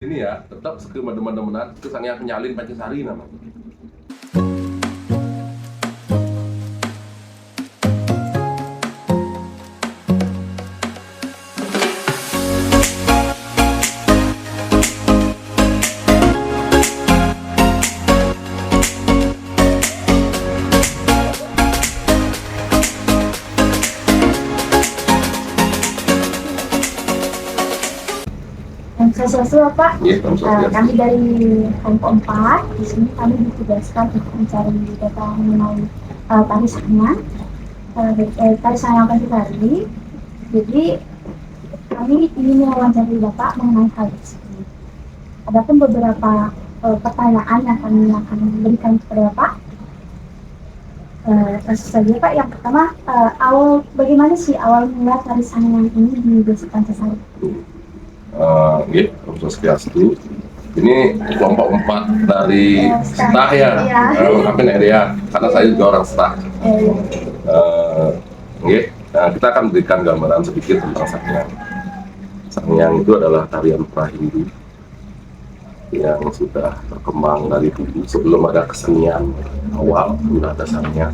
Ini ya, tetap teman-teman kesannya nyalin Pancasari namanya. Sosial Pak, Iya, kami dari kelompok 4, di sini kami ditugaskan untuk mencari data mengenai tari sanya, tari sanya Pancasari. Jadi kami ingin mewawancari Bapak mengenai hal tersebut. Adapun beberapa pertanyaan yang kami akan berikan kepada Bapak. Langsung saja Pak, yang pertama, bagaimana sih awal mula tari sanya ini di Desa Pancasari? Iya, Profesor Setiastu. Ini kelompok 4 dari staf ya, lengkapin ya, karena saya juga orang staf. Nah, kita akan berikan gambaran sedikit tentang Sangyang. Sangyang itu adalah tarian pra-Hindu yang sudah berkembang dari dulu sebelum ada kesenian awal, sudah ada Sangyang.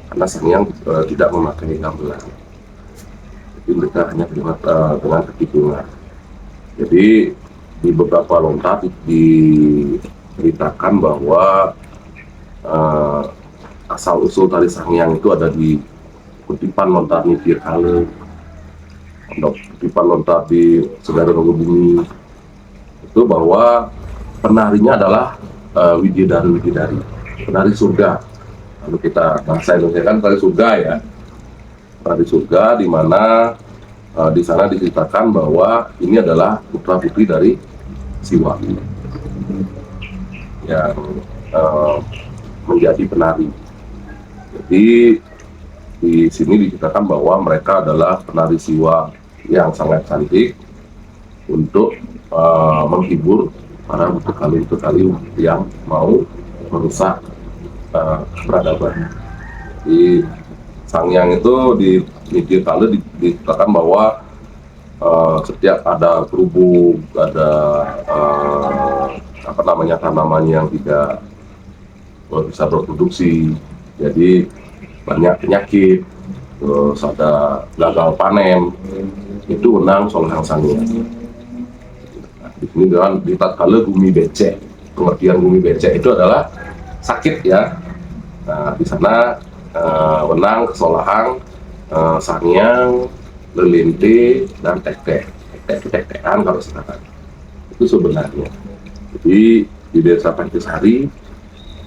Karena Sangyang tidak memakai gamelan, jadi mereka hanya dengan kekitungan. Jadi di beberapa lontar diceritakan bahwa asal usul tari Sangyang itu ada di kutipan lontar Nipir Kale, kutipan lontar di Segara Bumi, itu bahwa penarinya adalah Wididari, penari surga. Kalau kita bahasa Indonesia kan penari surga ya, penari surga, di mana di sana diceritakan bahwa ini adalah putra putri dari Siwa yang menjadi penari. Jadi di sini diceritakan bahwa mereka adalah penari Siwa yang sangat cantik untuk menghibur para mutukali yang mau merusak peradaban. Di Sangyang itu di Kale dikatakan bahwa setiap ada kerubuk, ada tanaman yang tidak bisa berproduksi, jadi banyak penyakit, terus ada gagal panen, itu menang Solehang Sangyang. Di sini dengan di tatkala bumi becek, pengertian bumi becek itu adalah sakit ya. Nah, di sana wenang Solehang Sangyang, lelinte, dan tek-tekan kalau sekarang itu sebenarnya. Jadi di Desa Pancasari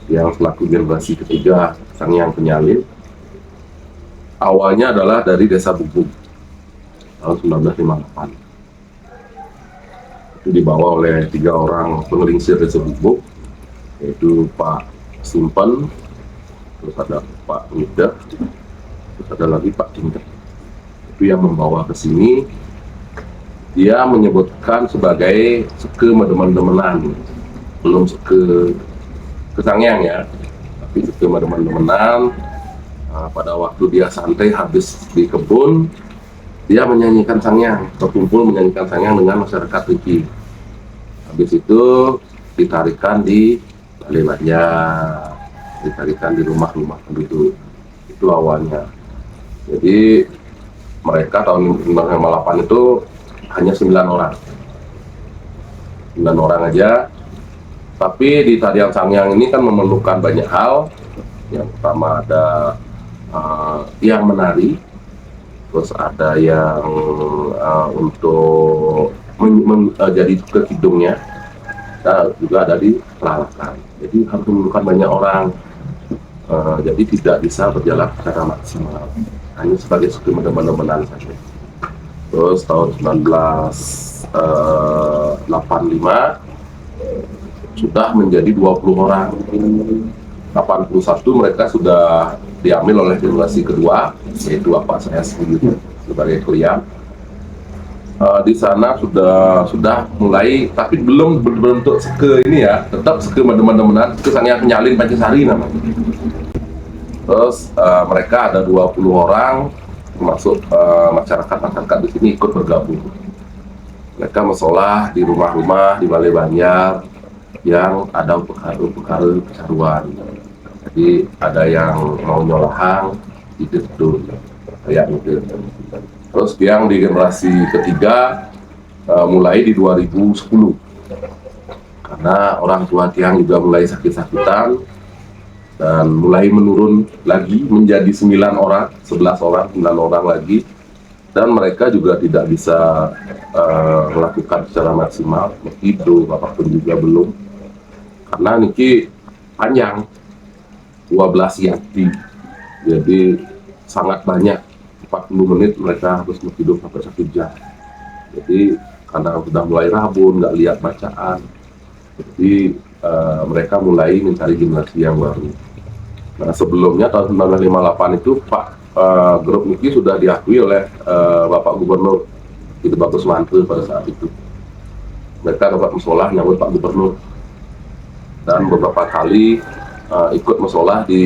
yang selaku generasi ketiga Sangyang penyalin, awalnya adalah dari Desa Bubuk tahun 1958. Itu dibawa oleh 3 orang pengelingsir Desa Bubuk, yaitu Pak Simpen, terus ada Pak Mida, terus ada lagi Pak Cinta. Itu yang membawa ke sini. Dia menyebutkan sebagai seke medemen-demenan, belum seke Sangyang ya, tapi seke medemen-demenan. Pada waktu dia santai habis di kebun, dia menyanyikan Sangyang, berkumpul menyanyikan Sangyang dengan masyarakat Riki. Habis itu ditarikan di balai banjar, ditarikan di rumah-rumah penduduk. Itu awalnya. Jadi mereka tahun 1958 itu hanya 9 orang. 9 orang aja. Tapi di tarian Sangyang ini kan memerlukan banyak hal. Yang pertama ada yang menari, terus ada yang untuk jadi ke hidungnya, juga ada di peralatan. Jadi harus memerlukan banyak orang. Jadi tidak bisa berjalan secara maksimal, hanya sebagai satu meneman-temanan saja. Terus tahun 1985 sudah menjadi 20 orang. 81 mereka sudah diambil oleh generasi kedua, yaitu bapak saya sendiri sebagai klien. Di sana sudah mulai, tapi belum berbentuk seke ini ya, tetap seke medemen-demenan, kesannya penyalin Pancasari namanya. Terus mereka ada 20 orang, termasuk masyarakat di sini ikut bergabung. Mereka musola di rumah-rumah di Balai Banjar yang ada upekara kecaruan. Jadi ada yang mau nyolahang itu kayak gitu. Terus yang di generasi ketiga mulai di 2010 karena orang tua Tiang juga mulai sakit-sakitan dan mulai menurun lagi menjadi 9 orang, 11 orang, 9 orang lagi, dan mereka juga tidak bisa melakukan secara maksimal, hidup apapun juga belum, karena niki panjang 12 yati, jadi sangat banyak, 40 menit mereka harus hidup sampai 1 jam. Jadi karena sudah mulai rabun, nggak lihat bacaan, jadi mereka mulai mencari generasi yang baru. Nah, sebelumnya tahun 1958 itu grup Niki sudah diakui oleh Bapak Gubernur itu Bagus Mantu pada saat itu. Mereka dapat musola nyambut Pak Gubernur dan beberapa kali ikut musola di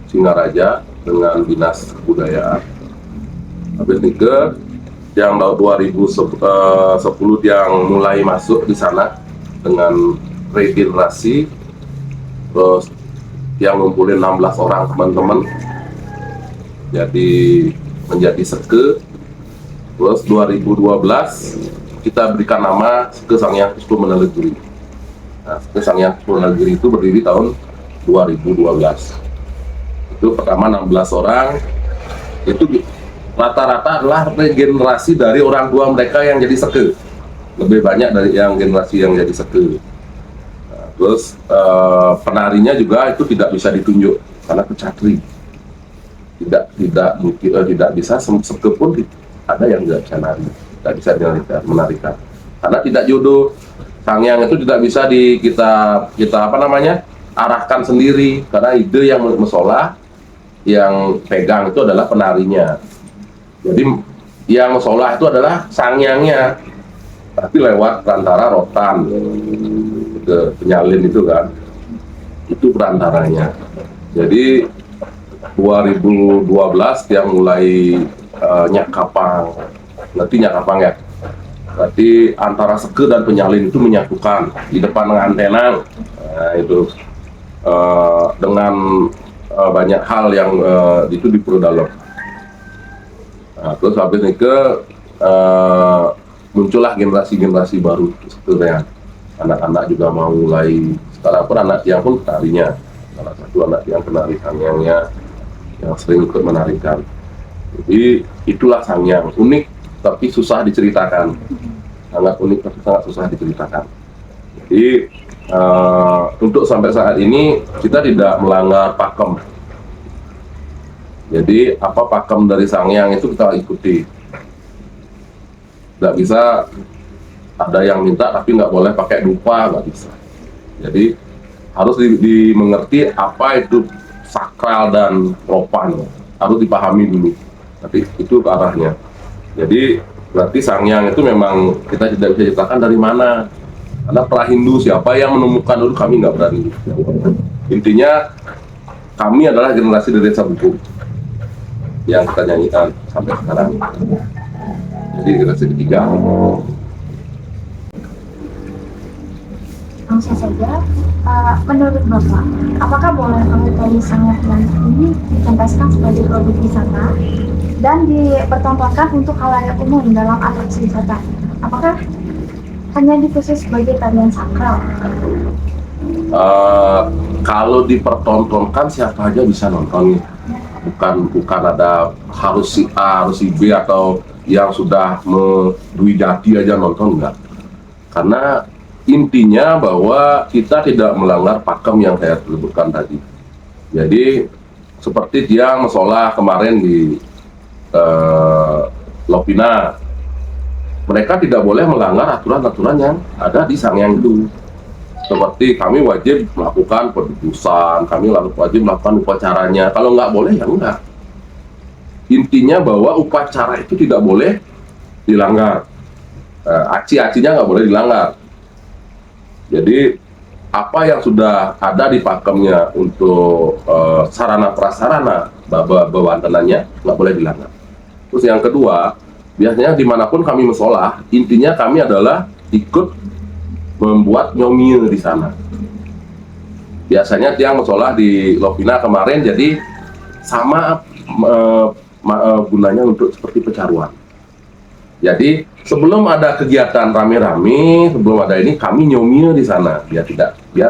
Singaraja dengan Dinas Kebudayaan. Habis nikah yang tahun 2010 yang mulai masuk di sana dengan regenerasi. Terus yang ngumpulin 16 orang teman-teman jadi menjadi Seke. Terus 2012 kita berikan nama Seke Sanghyang Puspo Menegiri. Nah, Seke Sanghyang Puspo Menegiri itu berdiri tahun 2012. Itu pertama 16 orang, itu rata-rata adalah regenerasi dari orang tua mereka yang jadi Seke. Lebih banyak dari yang generasi yang jadi Seke. Terus penarinya juga itu tidak bisa ditunjuk karena kecatri, tidak bisa Seke pun ada yang nggak bisa nari, tidak bisa menarikan karena tidak jodoh. Sanghyang itu tidak bisa kita arahkan sendiri karena ide yang musola yang pegang itu adalah penarinya. Jadi yang musola itu adalah sangyangnya, tapi lewat perantara rotan ke penyalin itu kan, itu perantaranya. Jadi 2012 yang mulai nyakapang, nanti nyakapang ya, berarti antara Seke dan penyalin itu menyatukan di depan antena. Nah, itu dengan banyak hal yang itu diperdalam. Nah, terus habis nikah muncullah generasi baru sebenarnya. Anak-anak juga mau mulai, sekarang pun anak Tiang pun penarinya, salah satu anak Tiang penari sangyangnya yang sering ikut menarikan. Jadi itulah sangyang, unik tapi susah diceritakan, sangat unik tapi sangat susah diceritakan. Jadi untuk sampai saat ini kita tidak melanggar pakem. Jadi apa pakem dari sangyang itu kita ikuti. Tidak bisa ada yang minta tapi nggak boleh pakai dupa, nggak bisa. Jadi harus dimengerti apa itu sakral dan profan, harus dipahami dulu. Tapi itu ke arahnya. Jadi berarti sangyang itu memang kita tidak bisa ceritakan dari mana. Karena prahindu siapa yang menemukan dulu kami nggak berani. Intinya kami adalah generasi dari desa buku yang kita nyanyikan sampai sekarang. Jadi generasi ketiga. Langsung saja, menurut Bapak, apakah boleh kalau tari sangyang ini dipentaskan sebagai produk wisata dan dipertontonkan untuk khalayak umum dalam atraksi wisata? Apakah hanya dikhusus sebagai tarian sakral? Kalau dipertontonkan siapa aja bisa nonton, bukan ada harus si A, harus si B atau yang sudah Dwi Jati aja nonton, enggak. Karena intinya bahwa kita tidak melanggar pakem yang saya sebutkan tadi. Jadi seperti dia musola kemarin di Lopina, mereka tidak boleh melanggar aturan-aturan yang ada di sangyang itu. Seperti kami wajib melakukan pendudusan, kami wajib melakukan upacaranya. Kalau nggak boleh ya enggak. Intinya bahwa upacara itu tidak boleh dilanggar. Aci-acinya nggak boleh dilanggar. Jadi apa yang sudah ada di pakemnya untuk sarana prasarana bawantenannya nggak boleh dilanggar. Terus yang kedua, biasanya dimanapun kami musola, intinya kami adalah ikut membuat nyomie di sana. Biasanya tiang musola di Lovina kemarin, jadi sama gunanya untuk seperti pecaruan. Jadi sebelum ada kegiatan rame-rame, sebelum ada ini kami nyomie di sana, biar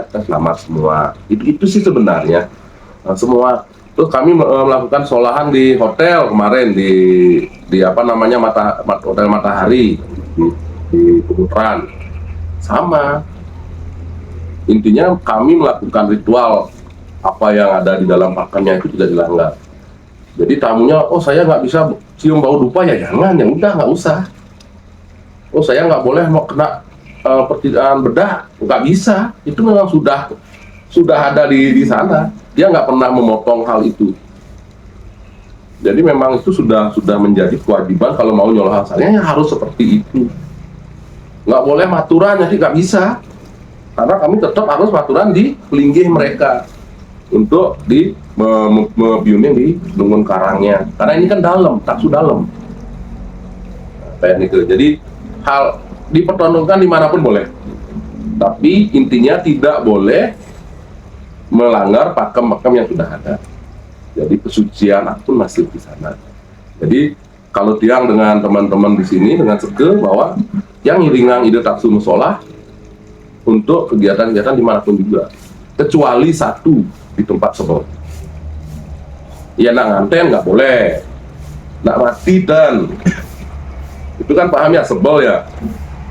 selamat semua. Itu sih sebenarnya. Semua. Terus kami melakukan solahan di hotel kemarin di apa namanya Hotel Matahari di Keputaran. Sama. Intinya kami melakukan ritual apa yang ada di dalam pakannya itu tidak dilanggar. Jadi tamunya, oh saya nggak bisa cium bau dupa, ya jangan, ya udah nggak usah. Oh saya nggak boleh mau kena pertigaan bedah, nggak bisa. Itu memang sudah ada di sana. Dia nggak pernah memotong hal itu. Jadi memang itu sudah menjadi kewajiban kalau mau nyolong hasilnya ya harus seperti itu. Nggak boleh maturan, jadi nggak bisa. Karena kami tetap harus maturan di pelinggih mereka untuk di biunin di lungun karangnya. Karena ini kan dalam, taksu dalam. Kayak gitu. Jadi hal dipertontonkan dimanapun boleh. Tapi intinya tidak boleh melanggar pakem-pakem yang sudah ada. Jadi kesucian pun masih di sana. Jadi kalau tiang dengan teman-teman di sini dengan sege bahwa yang ngiringang ide taksu musola untuk kegiatan-kegiatan dimanapun juga, kecuali satu di tempat sebel. Ya nak nganten nggak boleh, nak mati dan itu kan paham ya, sebel ya.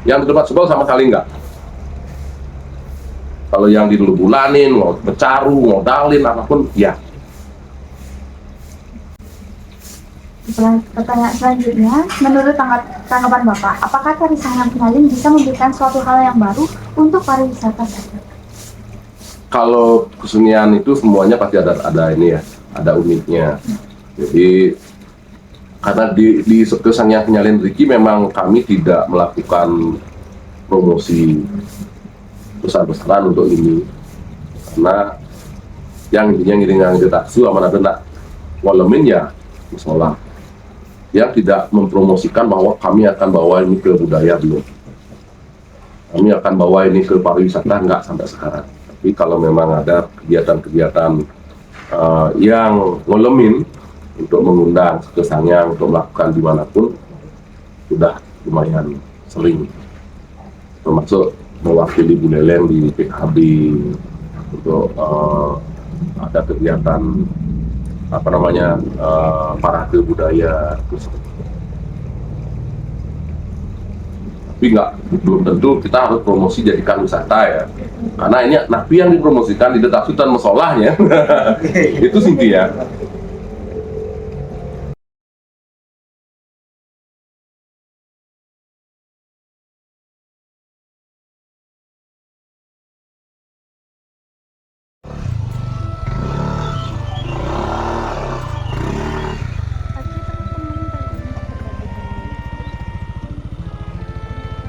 Yang di tempat sebel sama sekali nggak. Kalau yang di bulanin, mau becaru, mau dalin apapun, ya. Pertanyaan selanjutnya, menurut tanggapan Bapak, apakah tari sanggar penyalin bisa memberikan suatu hal yang baru untuk pariwisata saja? Kalau kesenian itu semuanya pasti ada ini ya, ada uniknya. Jadi karena di kesenian penyalin Riki memang kami tidak melakukan promosi besar-besaran untuk ini, karena yang intinya ngiringan di taksu amanah nak walemin ya musola. Yang tidak mempromosikan bahwa kami akan bawa ini ke budaya, belum. Kami akan bawa ini ke pariwisata, enggak sampai sekarang. Tapi kalau memang ada kegiatan-kegiatan yang ngolemin untuk mengundang kesannya untuk melakukan dimanapun, sudah lumayan sering. Termasuk mewakili Bu Leleng di PKB untuk ada kegiatan apa namanya parade budaya, tapi belum tentu kita harus promosi jadikan wisata ya, karena ini napi yang dipromosikan di detak Sultan Mesolahnya itu singgi ya.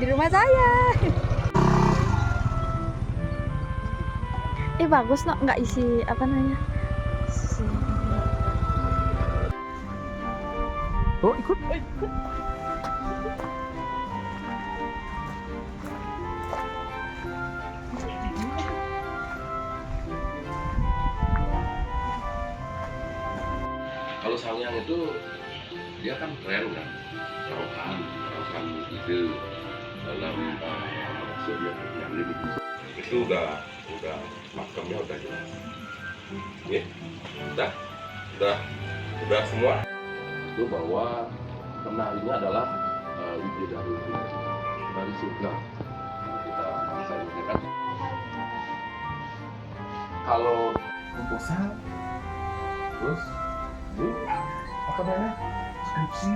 Di rumah saya. Bagus no, nggak isi apa namanya. Oh ikut. Kalau sangyang itu dia kan keren kan, taruhan ide dalam maksud yang itu udah makamnya udah jelas. Ya, udah semua. Itu bahwa penarinya adalah dari surga. Kita bisa lihat. Kalau proposal, terus apa namanya, skripsi,